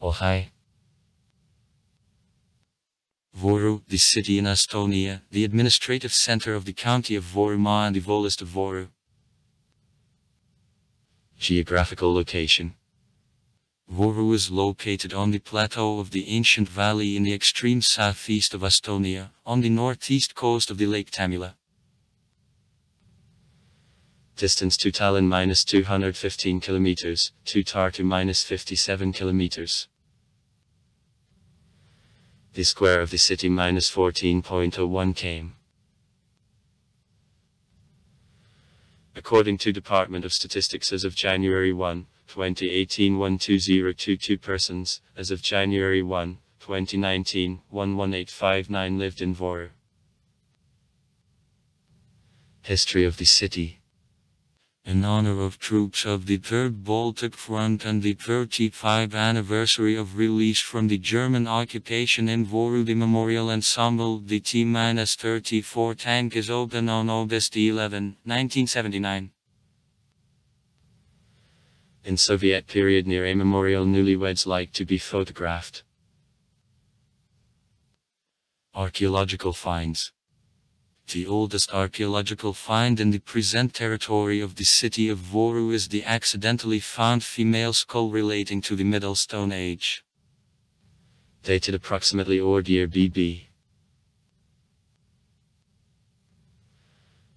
Oh hi. Võru, the city in Estonia, the administrative center of the county of Võrumaa and the volast of Võru. Geographical location. Võru is located on the plateau of the ancient valley in the extreme southeast of Estonia, on the northeast coast of the Lake Tamula. Distance to Tallinn -215 km, to Tartu -57 km. The square of the city -14.01 km. According to Department of Statistics, as of January 1, 2018, 12022 persons, as of January 1, 2019, 11859 lived in Võru. History of the city. In honor of troops of the Third Baltic Front and the 35th anniversary of release from the German occupation in Võru, the memorial ensemble, the T-34 tank, is open on August 11, 1979. In Soviet period, near a memorial, newlyweds like to be photographed. Archaeological finds. The oldest archaeological find in the present territory of the city of Võru is the accidentally found female skull relating to the Middle Stone Age. Dated approximately Ord year BB.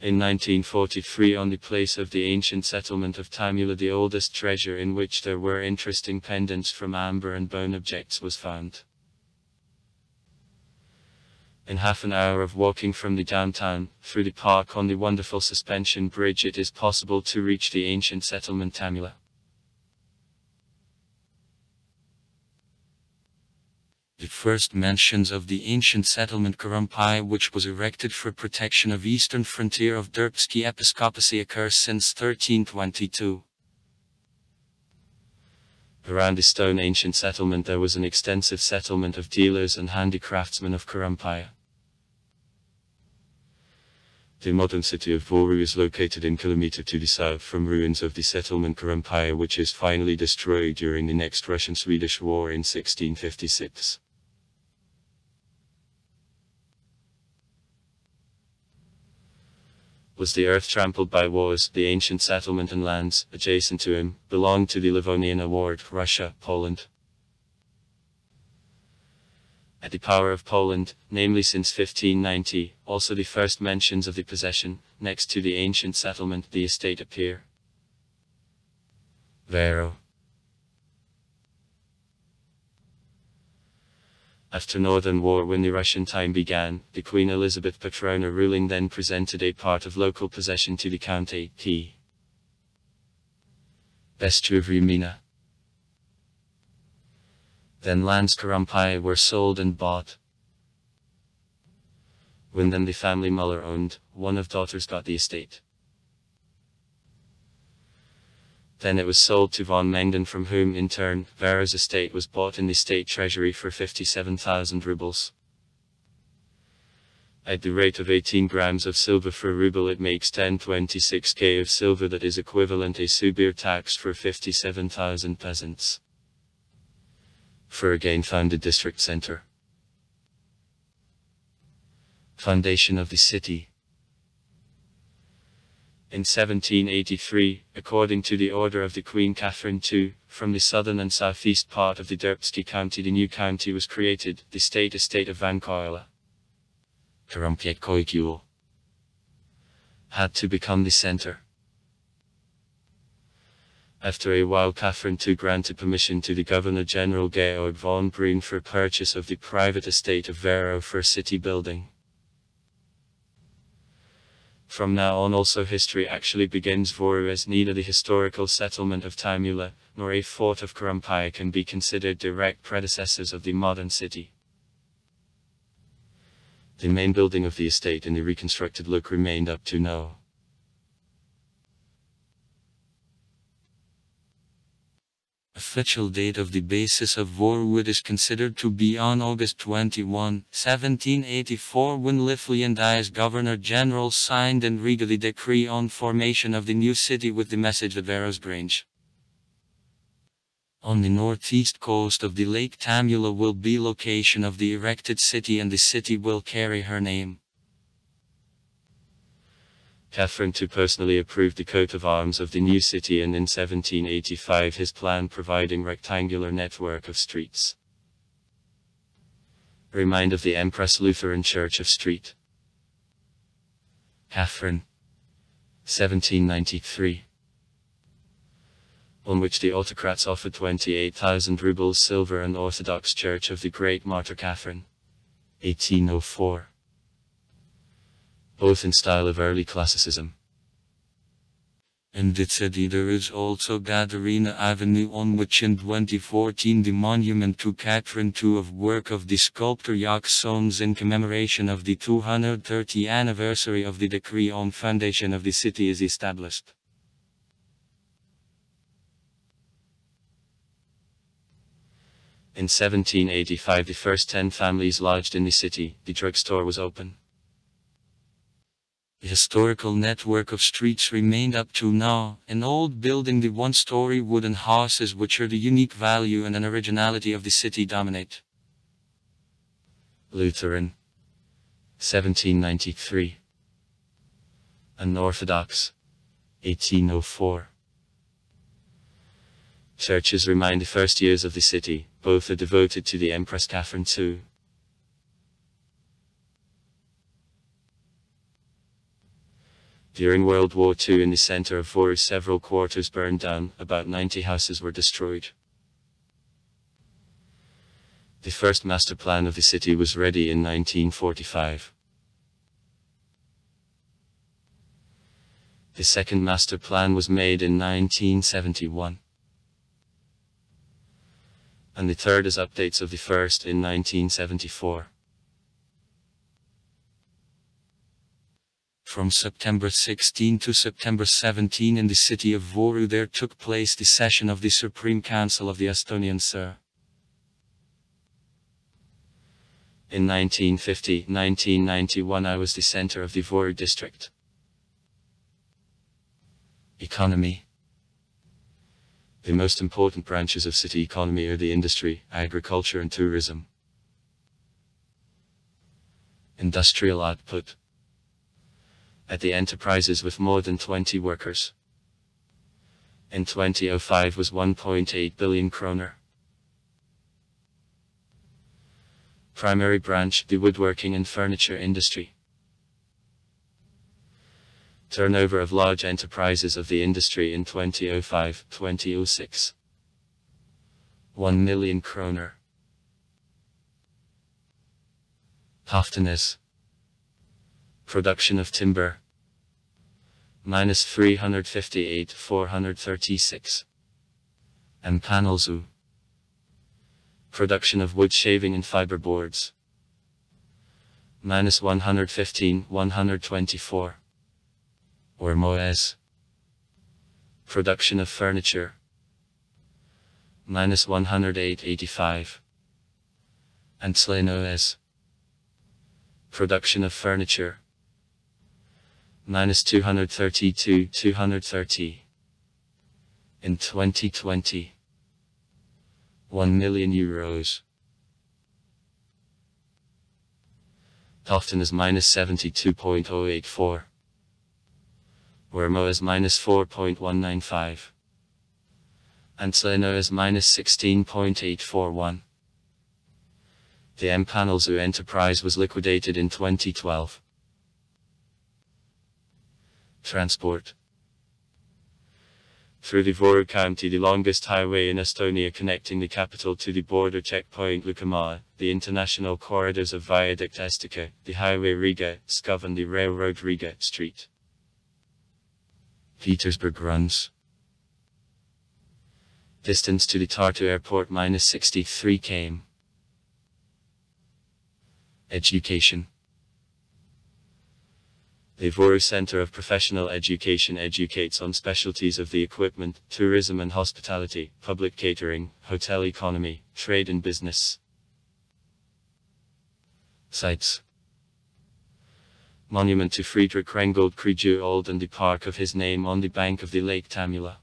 In 1943, on the place of the ancient settlement of Tamula, the oldest treasure, in which there were interesting pendants from amber and bone objects, was found. In half an hour of walking from the downtown, through the park on the wonderful suspension bridge, it is possible to reach the ancient settlement Tamula. The first mentions of the ancient settlement Kurumpai, which was erected for protection of eastern frontier of Derbski episcopacy, occurs since 1322. Around the stone ancient settlement there was an extensive settlement of dealers and handicraftsmen of Kurumpai. The modern city of Võru is located in kilometer to the south from ruins of the settlement Kurumpai, which is finally destroyed during the next Russian-Swedish War in 1656. Was the earth trampled by wars? The ancient settlement and lands adjacent to him belonged to the Livonian Award, Russia, Poland. At the power of Poland, namely since 1590, also the first mentions of the possession, next to the ancient settlement, the estate, appear. Võru. After Northern War, when the Russian time began, the Queen Elizabeth Petrona ruling then presented a part of local possession to the county, P. Mina. Then lands Kurumpai were sold and bought. When then the family Muller owned, one of daughters got the estate. Then it was sold to von Mengden, from whom, in turn, Võru's estate was bought in the state treasury for 57,000 rubles. At the rate of 18 grams of silver for a ruble, it makes 1026 K of silver, that is equivalent a subir tax for 57,000 peasants. For again founded district center. Foundation of the city. In 1783, according to the order of the Queen Catherine II, from the southern and southeast part of the Derbski county the new county was created, the state estate of Vankoila had to become the center. After a while, Catherine II granted permission to the Governor-General Georg von Brunn for purchase of the private estate of Võru for city building. From now on also history actually begins. Võru, as neither the historical settlement of Tamula, nor a fort of Kurumpai can be considered direct predecessors of the modern city. The main building of the estate in the reconstructed look remained up to now. Official date of the basis of Võru is considered to be on August 21, 1784, when Lithuanian as Governor-General signed in Riga the decree on formation of the new city with the message that Vēru's Grange On the northeast coast of the Lake Tamula will be location of the erected city, and the city will carry her name. Catherine II personally approved the coat of arms of the new city, and in 1785 his plan providing rectangular network of streets. Remind of the Empress Lutheran Church of St. Catherine, 1793. On which the autocrats offered 28,000 rubles silver, and Orthodox Church of the Great Martyr Catherine, 1804. Both in style of early classicism. In the city there is also Gadarina Avenue, on which in 2014 the monument to Catherine II of work of the sculptor Jacques Soames in commemoration of the 230th anniversary of the decree on foundation of the city is established. In 1785 the first 10 families lodged in the city. The drugstore was open. The historical network of streets remained up to now. An old building, the one-story wooden houses which are the unique value and an originality of the city dominate. Lutheran, 1793. And Orthodox, 1804. Churches remind the first years of the city. Both are devoted to the Empress Catherine II. During World War II in the center of Võru several quarters burned down, about 90 houses were destroyed. The first master plan of the city was ready in 1945. The second master plan was made in 1971. And the third is updates of the first in 1974. From September 16 to September 17 in the city of Võru there took place the session of the Supreme Council of the Estonian Sir. In 1950-1991 I was the center of the Võru district. Economy. The most important branches of city economy are the industry, agriculture and tourism. Industrial output. At the enterprises with more than 20 workers. In 2005 was 1.8 billion kroner. Primary branch, the woodworking and furniture industry. Turnover of large enterprises of the industry in 2005-2006. 1 million kroner. Haftanes. Production of timber. Minus 358,436. And panelzu. Production of wood shaving and fiber boards. Minus 115,124. Or Moes. Production of furniture. Minus 108,85. And Slenoes. Production of furniture. Minus 232,230. In 2020. 1 million euros. Tofton is minus 72.084. Wermo is minus 4.195. And Sleno is minus 16.841. The M-Panelzu enterprise was liquidated in 2012. Transport. Through the Võru County, the longest highway in Estonia connecting the capital to the border checkpoint Lukamaa, the international corridors of Viaduct Estika, the highway Riga-Skov and the railroad Riga Street. Petersburg runs. Distance to the Tartu airport minus 63 km. Education. The Võru Center of Professional Education educates on specialties of the equipment, tourism and hospitality, public catering, hotel economy, trade and business. Sites. Monument to Friedrich Reingold Krieger Old and the park of his name on the bank of the Lake Tamula.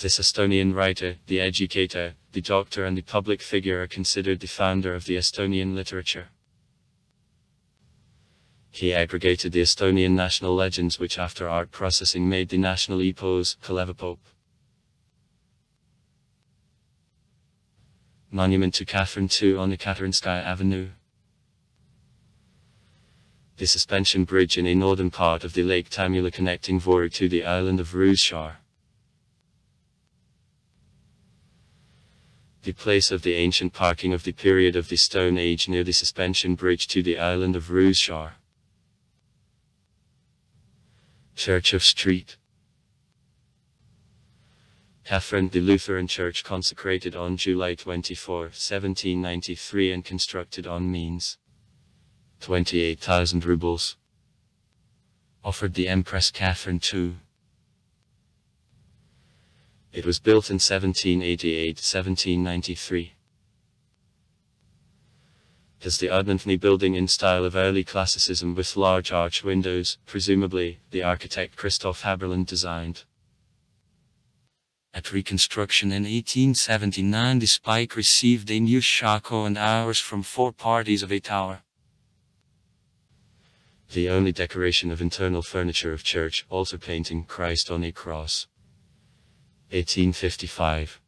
This Estonian writer, the educator, the doctor and the public figure are considered the founder of the Estonian literature. He aggregated the Estonian national legends which after art processing made the national epos, Kalevipope. Monument to Catherine II on the Katerinskaya Avenue. The suspension bridge in a northern part of the Lake Tamula connecting Võru to the island of Võru. The place of the ancient parking of the period of the Stone Age near the suspension bridge to the island of Võru. Church of Street. Catherine, the Lutheran church consecrated on July 24, 1793 and constructed on means 28,000 rubles. Offered the Empress Catherine II. It was built in 1788-1793. It is the Udnantny building in style of early classicism with large arch windows, presumably, the architect Christoph Haberland designed. At reconstruction in 1879 the spike received a new shako and hours from 4 parties of a tower. The only decoration of internal furniture of church, altar painting, Christ on a cross. 1855.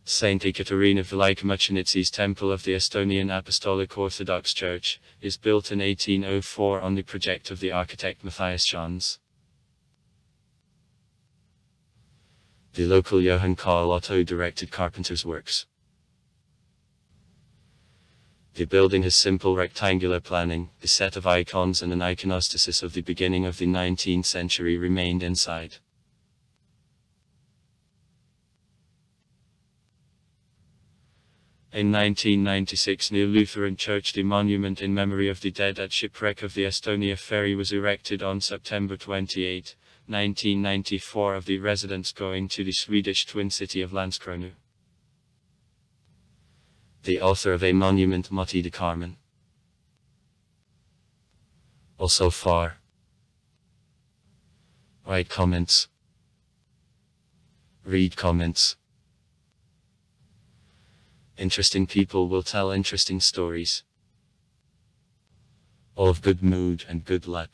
Saint Ekaterina Velikomuchenitsy's Temple of the Estonian Apostolic Orthodox Church, is built in 1804 on the project of the architect Matthias Johns. The local Johann Karl Otto directed carpenter's works. The building has simple rectangular planning, the set of icons and an iconostasis of the beginning of the 19th century remained inside. In 1996 near Lutheran Church the monument in memory of the dead at shipwreck of the Estonia ferry was erected on September 28, 1994 of the residents going to the Swedish twin city of Landskrona. The author of a monument Matti de Carmen. Also far. Write comments. Read comments. Interesting people will tell interesting stories. All of good mood and good luck.